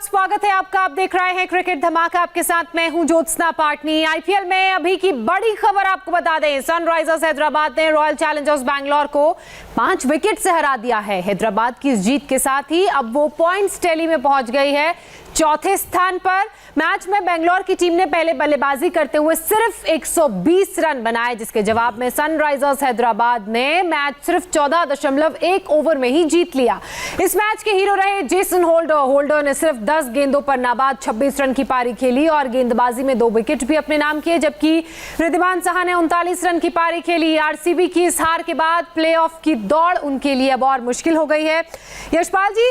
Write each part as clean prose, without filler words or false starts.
स्वागत है आपका। आप देख रहे हैं क्रिकेट धमाका, आपके साथ मैं हूं ज्योत्सना पाटनी। आईपीएल में अभी की बड़ी खबर आपको बता दें, सनराइजर्स हैदराबाद ने रॉयल चैलेंजर्स बैंगलोर को 5 विकेट से हरा दिया है। हैदराबाद की इस जीत के साथ ही अब वो पॉइंट्स टैली में पहुंच गई है चौथे स्थान पर। मैच में बेंगलोर की टीम ने पहले बल्लेबाजी करते हुए सिर्फ 120 रन बनाए, जिसके जवाब में सनराइजर्स हैदराबाद ने मैच सिर्फ 14.1 ओवर में ही जीत लिया। इस मैच के हीरो रहे जेसन होल्डर ने सिर्फ 10 गेंदों पर नाबाद 26 रन की पारी खेली और गेंदबाजी में 2 विकेट भी अपने नाम किए, जबकि रिद्धिमान साहा ने 39 रन की पारी खेली। आरसीबी की इस हार के बाद प्लेऑफ की दौड़ उनके लिए अब और मुश्किल हो गई है। यशपाल जी,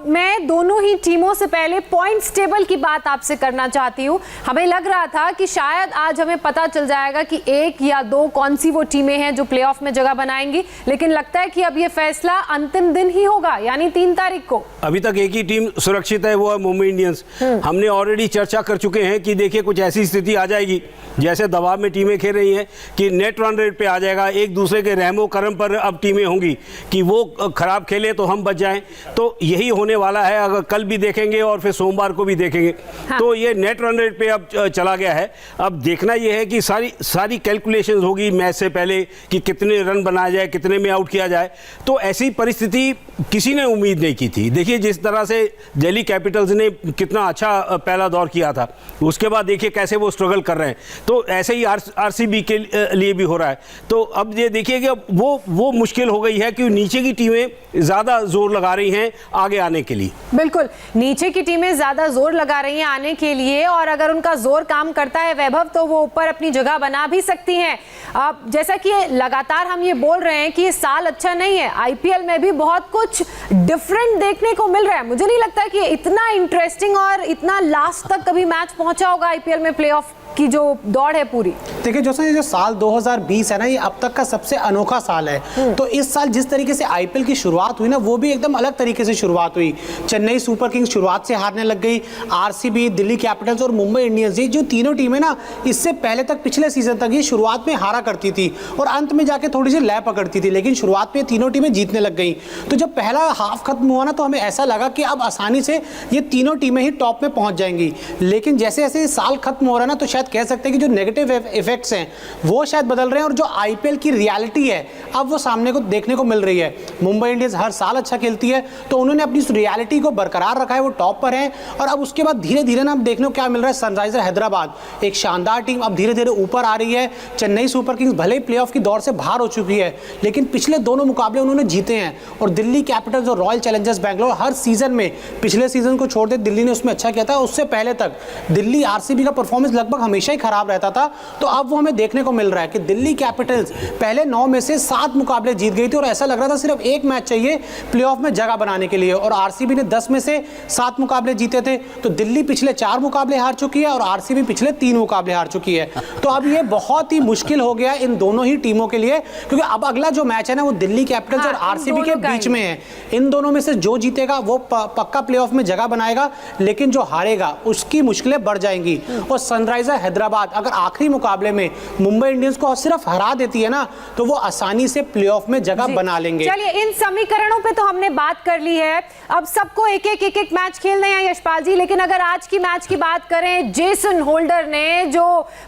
मैं दोनों ही टीमों से पहले पॉइंट्स टेबल की बात आपसे करना चाहती हूं। हमें लग रहा था कि शायद आज हमें पता चल जाएगा कि 1 या 2 कौन सी वो टीमें हैं जो प्लेऑफ में जगह बनाएंगी, लेकिन लगता है कि अब ये फैसला अंतिम दिन ही होगा, यानी 3 तारीख को। अभी तक एक ही टीम सुरक्षित है, वो है मुंबई इंडियंस। हमने ऑलरेडी चर्चा कर चुके हैं कि देखिए कुछ ऐसी स्थिति आ जाएगी जैसे दबाव में टीमें खेल रही हैं कि नेट रन रेट पे आ जाएगा, एक दूसरे के रहमो करम पर अब टीमें होंगी कि वो खराब खेले तो हम बच जाएं। तो यही होने वाला है, अगर कल भी देखेंगे और फिर सोमवार को भी देखेंगे। हाँ। तो ये नेट रन रेट पे अब चला गया है। अब देखना ये है कि सारी कैलकुलेशंस होगी मैच से पहले कि कितने रन बनाया जाए, कितने में आउट किया जाए। तो ऐसी परिस्थिति किसी ने उम्मीद नहीं की थी। देखिए जिस तरह से दिल्ली कैपिटल्स ने कितना अच्छा पहला दौर किया था, उसके बाद देखिए कैसे वो स्ट्रगल कर रहे हैं। तो ऐसे ही आरसीबी के लिए भी हो रहा है। तो अब ये देखिए कि वो मुश्किल हो गई है कि नीचे की टीमें ज़्यादा जोर लगा रही हैं आगे आने के लिए। बिल्कुल, नीचे की टीमें ज़्यादा जोर लगा रही हैं आने के लिए, और अगर उनका जोर काम करता है वैभव, तो वो ऊपर अपनी जगह बना भी सकती हैं। अब जैसा कि लगातार हम ये बोल रहे हैं कि ये साल अच्छा नहीं है, आईपीएल में भी बहुत कुछ डिफरेंट देखने को मिल रहा है। मुझे नहीं लगता कि इतना इंटरेस्टिंग और इतना लास्ट तक कभी मैच पहुंचा होगा आईपीएल में प्लेऑफ की जो दौड़ है पूरी। देखिए जो साल 2020 है ना, ये अब तक का सबसे अनोखा साल है। तो इस साल जिस तरीके से आईपीएल की शुरुआत हुई ना, वो भी एकदम अलग तरीके से शुरुआत हुई। चेन्नई सुपर किंग्स शुरुआत से हारने लग गई, आरसीबी, दिल्ली कैपिटल्स और मुंबई इंडियंस, ये जो तीनों टीमें ना, इससे पहले तक पिछले सीजन तक ये शुरुआत में हारा करती थी और अंत में जाके थोड़ी सी लय पकड़ती थी, लेकिन शुरुआत में तीनों टीमें जीतने लग गई। तो जब पहला हाफ खत्म हुआ ना, तो हमें ऐसा लगा कि अब आसानी से ये तीनों टीमें ही टॉप में पहुंच जाएंगी। लेकिन जैसे जैसे साल खत्म हो रहा है ना, तो शायद कह सकते हैं कि जो नेगेटिव इफेक्ट्स हैं वो शायद बदल रहे हैं और जो आईपीएल की रियलिटी है अब वो सामने को देखने को मिल रही है। मुंबई इंडियंस हर साल अच्छा खेलती है, तो उन्होंने अपनी रियलिटी को बरकरार रखा है, वो टॉप पर है। और अब उसके बाद धीरे धीरे ना देखने को क्या मिल रहा है, सनराइजर हैदराबाद एक शानदार टीम अब धीरे धीरे ऊपर आ रही है। चेन्नई सुपर किंग्स भले ही प्लेऑफ की दौड़ से बाहर हो चुकी है, लेकिन पिछले दोनों मुकाबले उन्होंने जीते हैं। और दिल्ली कैपिटल्स और रॉयल चैलेंजर्स बैंगलोर हर सीजन में, पिछले सीजन को छोड़ दे दिल्ली ने उसमें अच्छा किया था, उससे पहले तक दिल्ली आरसीबी का परफॉर्मेंस लगभग हमेशा ही खराब रहता था। तो अब वो हमें देखने को मिल रहा है कि दिल्ली कैपिटल्स पहले 9 में से 7 मुकाबले जीत गई थी और ऐसा लग रहा था सिर्फ एक मैच चाहिए प्लेऑफ में जगह बनाने के लिए, और आरसीबी ने 10 में से 7 मुकाबले जीते थे। तो दिल्ली पिछले 4 मुकाबले हार चुकी है और आरसीबी पिछले 3 मुकाबले हार चुकी है। तो अब ये बहुत ही मुश्किल हो गया इन दोनों ही टीमों के लिए, क्योंकि अब अगला जो मैच है ना, वो दिल्ली कैपिटल्स और आरसीबी के बीच में है। इन दोनों में से जो जीतेगा वो पक्का प्लेऑफ में जगह बनाएगा, लेकिन जो हारेगा उसकी मुश्किलें बढ़ जाएंगी। और सनराइजर हैदराबाद अगर आखिरी मुकाबले में मुंबई इंडियंस को सिर्फ हरा देती है ना, तो वो आसानी से प्लेऑफ में जगह बना लेंगे। चलिए, इन समीकरणों पे तो हमने बात कर ली है, अब सबको एक एक मैच खेलने हैं यशपाल जी। लेकिन अगर आज की मैच की बात करें, जेसन होल्डर ने जो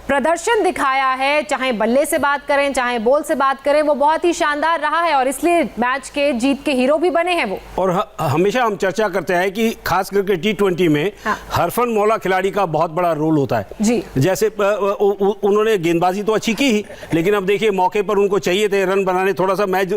प्रदर्शन दिखाया है, चाहे बल्ले से बात करें चाहे बॉल से बात करें, वो बहुत ही शानदार रहा है और इसलिए मैच के जीत के हीरो भी बने हैं वो। और हमेशा हम चर्चा करते हैं कि खास करके T20 में हरफन मौला खिलाड़ी का बहुत बड़ा रोल होता है जी। जैसे उन्होंने गेंदबाजी तो अच्छी की ही, लेकिन अब देखिए मौके पर उनको चाहिए थे रन बनाने, थोड़ा सा मैच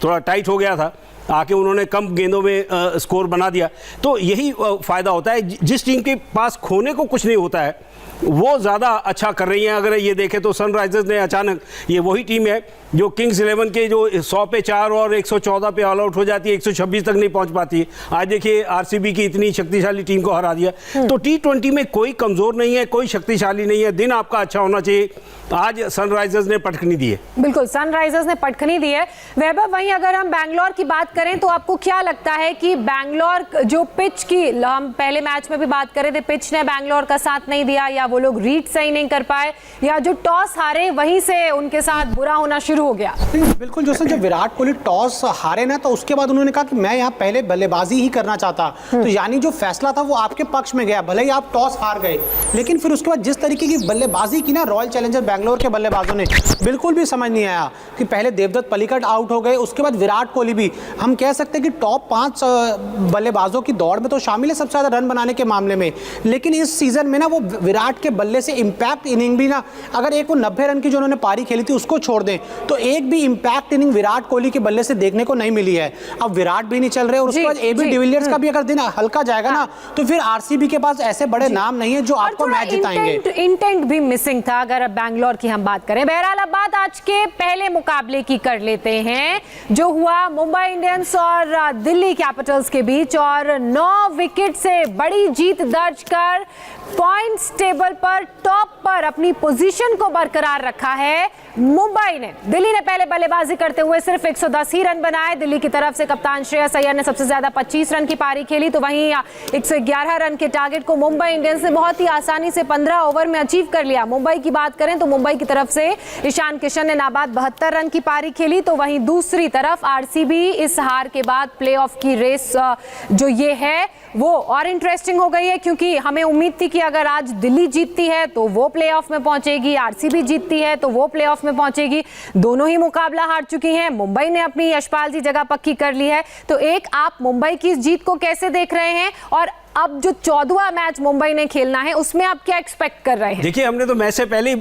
थोड़ा टाइट हो गया था, आके उन्होंने कम गेंदों में स्कोर बना दिया। तो यही फ़ायदा होता है, जिस टीम के पास खोने को कुछ नहीं होता है वो ज़्यादा अच्छा कर रही हैं। अगर ये देखें तो सनराइजर्स ने अचानक, ये वही टीम है जो किंग्स 11 के जो 100 पे 4 और 114 पे ऑल आउट हो जाती है, 126 तक नहीं पहुंच पाती है। आज देखिए आरसीबी की इतनी शक्तिशाली टीम को हरा दिया। तो T20 में कोई कमज़ोर नहीं है, कोई शक्तिशाली नहीं है, दिन आपका अच्छा होना चाहिए। आज सनराइजर्स ने पटखनी दी है। बिल्कुल, सनराइजर्स ने पटखनी दी है। वैभव, वहीं अगर हम बैंगलोर की बात करें तो आपको क्या लगता है कि बैंगलोर जो पिच की, हम पहले मैच में भी बात कर रहे थे, पिच ने बैंगलोर का साथ नहीं दिया, या वो लोग रीड सही नहीं कर पाए, या जो टॉस हारे वहीं से उनके साथ बुरा होना शुरू शुरू हो गया। बिल्कुल जोसन, जब विराट कोहली टॉस हारे ना तो उसके बाद उन्होंने कहा कि मैं यहाँ पहले बल्लेबाजी ही करना चाहता, तो यानी जो फैसला था वो आपके पक्ष में गया, भले ही आप टॉस हार गए। लेकिन फिर उसके बाद जिस तरीके की बल्लेबाजी की ना रॉयल चैलेंजर बैंगलोर के बल्लेबाजों ने, बिल्कुल भी समझ नहीं आया कि पहले देवदत्त पल्लिकल आउट हो गए, उसके बाद विराट कोहली भी, हम कह सकते हैं कि टॉप 5 बल्लेबाजों की दौड़ में तो शामिल है सबसे ज़्यादा रन बनाने के मामले में। लेकिन इस सीजन में ना वो विराट के बल्ले से इम्पैक्ट इनिंग भी ना, अगर एक वो 90 रन की जो उन्होंने पारी खेली थी उसको छोड़ दें तो एक भी इम्पैक्ट इनिंग विराट कोहली के बल्ले से देखने को नहीं मिली है। अब विराट भी नहीं चल रहे और उसके बाद एबी डिविलियर्स का भी अगर दिन हल्का जाएगा ना तो फिर आरसीबी के पास ऐसे बड़े नाम नहीं है जो आपको मैच जिताएंगे। इंटेंट भी मिसिंग था अगर बैंगलोर की हम बात करें। बहरहाल अब बात आज के पहले मुकाबले की कर लेते हैं जो हुआ मुंबई इंडियंस और दिल्ली कैपिटल्स के बीच, और 9 विकेट से बड़ी जीत दर्ज कर पॉइंट्स टेबल पर टॉप पर अपनी पोजीशन को बरकरार रखा है मुंबई ने। दिल्ली ने पहले बल्लेबाजी करते हुए सिर्फ 110 ही रन बनाए। दिल्ली की तरफ से कप्तान श्रेयस अय्यर ने सबसे ज्यादा 25 रन की पारी खेली, तो वहीं 111 रन के टारगेट को मुंबई इंडियंस ने बहुत ही आसानी से 15 ओवर में अचीव कर लिया। मुंबई की बात करें तो मुंबई की तरफ से ईशान किशन ने नाबाद 72 रन की पारी खेली, तो वहीं दूसरी तरफ आरसीबी इस हार के बाद प्लेऑफ की रेस जो ये है वो और इंटरेस्टिंग हो गई है, क्योंकि हमें उम्मीद थी कि अगर आज दिल्ली जीतती है तो वो प्लेऑफ में पहुंचेगी, आरसीबी जीतती है तो वो प्लेऑफ में पहुंचेगी। दोनों ही मुकाबला हार चुकी हैं। मुंबई ने अपनी यशपाल जी जगह पक्की कर ली है। तो एक आप मुंबई की इस जीत को कैसे देख रहे हैं, और अब जो 14वां मैच मुंबई ने खेलना है उसमें आप क्या एक्सपेक्ट कर रहे हैं? देखिए, हमने तो मैच से पहले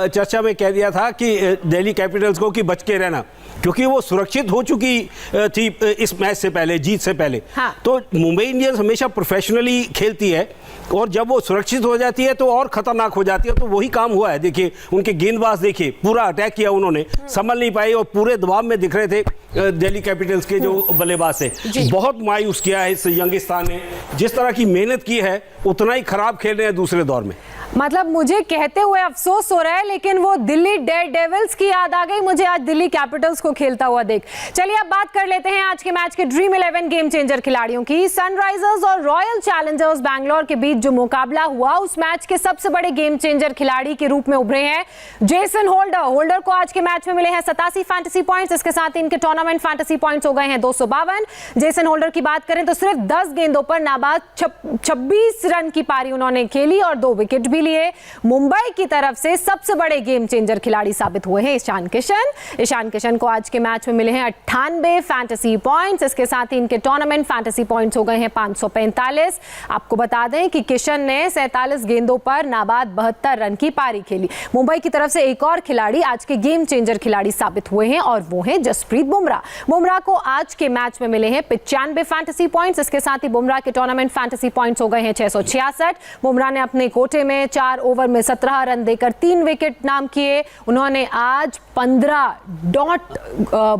चर्चा में कह दिया था कि दिल्ली कैपिटल्स को कि बच के रहना, क्योंकि वो सुरक्षित हो चुकी थी इस मैच से पहले, जीत से पहले। हाँ। तो मुंबई इंडियंस हमेशा प्रोफेशनली खेलती है और जब वो सुरक्षित हो जाती है तो और खतरनाक हो जाती है। तो वही काम हुआ है। देखिए, उनके गेंदबाज देखिए, पूरा अटैक किया उन्होंने, संभल नहीं पाए और पूरे दबाव में दिख रहे थे दिल्ली कैपिटल्स के जो बल्लेबाज थे। बहुत मायूस किया है इस यंगिस्तान ने, जिस तरह की मेहनत की है उतना ही खराब खेल रहे हैं दूसरे दौर में। मतलब मुझे कहते हुए अफसोस हो रहा है, लेकिन वो दिल्ली डेयर डेविल्स की याद आ गई मुझे आज दिल्ली कैपिटल्स को खेलता हुआ देख। चलिए अब बात कर लेते हैं आज के मैच के ड्रीम 11 गेम चेंजर खिलाड़ियों की। सनराइजर्स और रॉयल चैलेंजर्स बैंगलोर के बीच जो मुकाबला हुआ उस मैच के सबसे बड़े गेम चेंजर खिलाड़ी के रूप में उभरे हैं जेसन होल्डर। होल्डर को आज के मैच में मिले हैं 87 फैंटेसी पॉइंट्स। इसके साथ इनके टूर्नामेंट फैंटेसी पॉइंट्स हो गए हैं 252। जेसन होल्डर की बात करें तो सिर्फ 10 गेंदों पर नाबाद 26 रन की पारी उन्होंने खेली और 2 विकेट भी लिए। मुंबई की तरफ से सबसे बड़े गेम चेंजर खिलाड़ी साबित हुए हैं ईशान किशन। ईशान किशन को आज के मैच में मिले हैं 98 फैंटेसी पॉइंट्स। इसके साथ ही इनके टूर्नामेंट फैंटेसी पॉइंट्स हो गए हैं 545। आपको बता दें कि किशन ने 47 गेंदों पर नाबाद 72 रन की पारी खेली। मुंबई की तरफ से एक और खिलाड़ी आज के गेम चेंजर खिलाड़ी साबित हुए हैं और वो है जसप्रीत बुमराह। बुमराह को आज के मैच में मिले हैं 95 फैंटेसी पॉइंट्स। इसके साथ ही बुमराह के टूर्नामेंट फैंटेसी पॉइंट्स हो गए हैं 666। बुमराह ने अपने कोटे में 4 ओवर में 17 रन देकर 3 विकेट नाम किए। उन्होंने आज 15 डॉट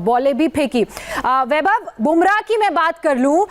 बॉलें भी फेंकी। वैभव, बुमराह की मैं बात कर लूं,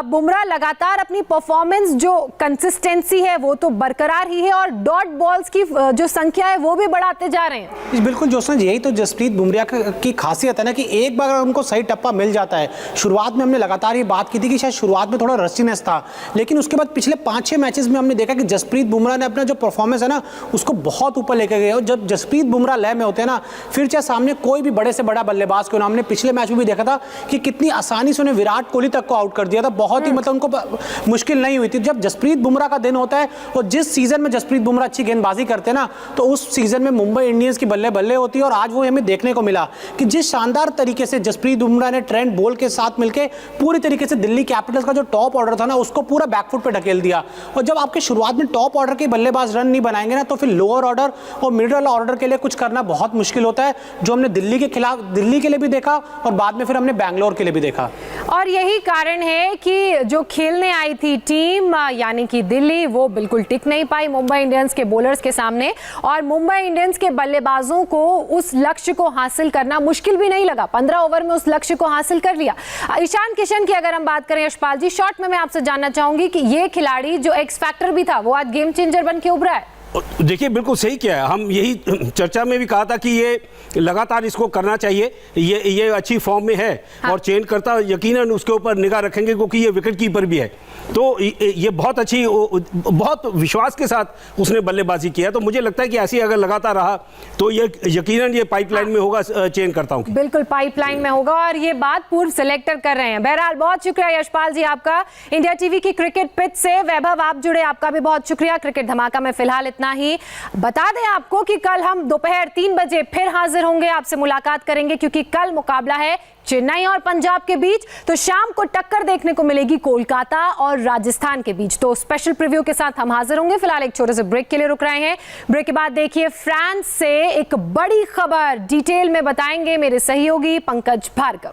बुमराह लगातार अपनी परफॉर्मेंस जो कंसिस्टेंसी है वो तो बरकरार ही है और डॉट बॉल्स की जो संख्या है वो भी बढ़ाते जा रहे हैं। बिल्कुल जोसन, यही तो जसप्रीत बुमराह की खासियत है ना कि एक बार उनको सही टप्पा मिल जाता है। शुरुआत में हमने लगातार ये बात की थी कि शायद शुरुआत में थोड़ा रस्टीनेस था, लेकिन उसके बाद पिछले 5-6 मैचेस में हमने देखा कि जसप्रीत बुमराह ने अपना जो परफॉर्मेंस है ना उसको बहुत ऊपर लेकर गए। और जब जसप्रीत बुमराह लय में होते हैं ना, फिर चाहे सामने कोई भी बड़े से बड़ा बल्लेबाज क्यों ना, हमने पिछले मैच में भी देखा था कि कितनी आसानी से उन्हें विराट कोहली तक को आउट कर दिया था। बहुत ही मतलब उनको मुश्किल नहीं हुई थी। जब जसप्रीत बुमराह का दिन होता है और जिस सीजन में जसप्रीत बुमराह अच्छी गेंदबाजी करते हैं ना, तो उस सीजन में मुंबई इंडियंस की बल्ले बल्ले होती है। और आज वो हमें देखने को मिला कि जिस शानदार तरीके से जसप्रीत बुमराह ने ट्रेंट बोल्ट के साथ मिलकर पूरी तरीके से दिल्ली कैपिटल्स का जो टॉप ऑर्डर था ना उसको पूरा बैकफुट पे ढकेल दिया। और जब आपके शुरुआत में टॉप ऑर्डर के बल्लेबाज रन नहीं बनाएंगे ना, तो फिर लोअर ऑर्डर और मिडिल ऑर्डर के लिए कुछ करना बहुत मुश्किल होता है, जो हमने दिल्ली के खिलाफ, दिल्ली के लिए भी देखा और बाद में फिर हमने बैंगलोर के लिए भी देखा। और यही कारण है कि जो खेलने आई थी टीम यानी कि दिल्ली, वो बिल्कुल टिक नहीं पाई मुंबई इंडियंस के बॉलर्स के सामने, और मुंबई इंडियंस के बल्लेबाजों को उस लक्ष्य को हासिल करना मुश्किल भी नहीं लगा। 15 ओवर में उस लक्ष्य को हासिल कर लिया। ईशान किशन की अगर हम बात करें यशपाल जी, शॉर्ट में मैं आपसे जानना चाहूंगी कि ये खिलाड़ी जो एक्स फैक्टर भी था वो आज गेम चेंजर बन के उभरा है। देखिए बिल्कुल सही किया है। हम यही चर्चा में भी कहा था कि ये लगातार इसको करना चाहिए, ये अच्छी फॉर्म में है। हाँ। और चेंज करता यकीनन उसके ऊपर निगाह रखेंगे क्योंकि ये विकेट कीपर भी है, तो ये बहुत अच्छी, बहुत विश्वास के साथ उसने बल्लेबाजी किया। तो मुझे लगता है कि ऐसी अगर लगातार रहा तो ये यकीनन ये पाइपलाइन में होगा, चेंज करता हूँ बिल्कुल पाइपलाइन में होगा, और ये बात पूर्व सिलेक्टर कर रहे हैं। बहरहाल बहुत शुक्रिया यशपाल जी आपका। इंडिया टीवी की क्रिकेट पिच से वैभव आप जुड़े, आपका भी बहुत शुक्रिया। क्रिकेट धमाका में फिलहाल इतना ही। बता दें आपको कि कल हम दोपहर 3 बजे फिर हाजिर होंगे, आपसे मुलाकात करेंगे, क्योंकि कल मुकाबला है चेन्नई और पंजाब के बीच। तो शाम को टक्कर देखने को मिलेगी कोलकाता और राजस्थान के बीच। तो स्पेशल प्रीव्यू के साथ हम हाजिर होंगे। फिलहाल एक छोटे से ब्रेक के लिए रुक रहे हैं। ब्रेक के बाद देखिए फ्रांस से एक बड़ी खबर डिटेल में बताएंगे मेरे सहयोगी पंकज भार्गव।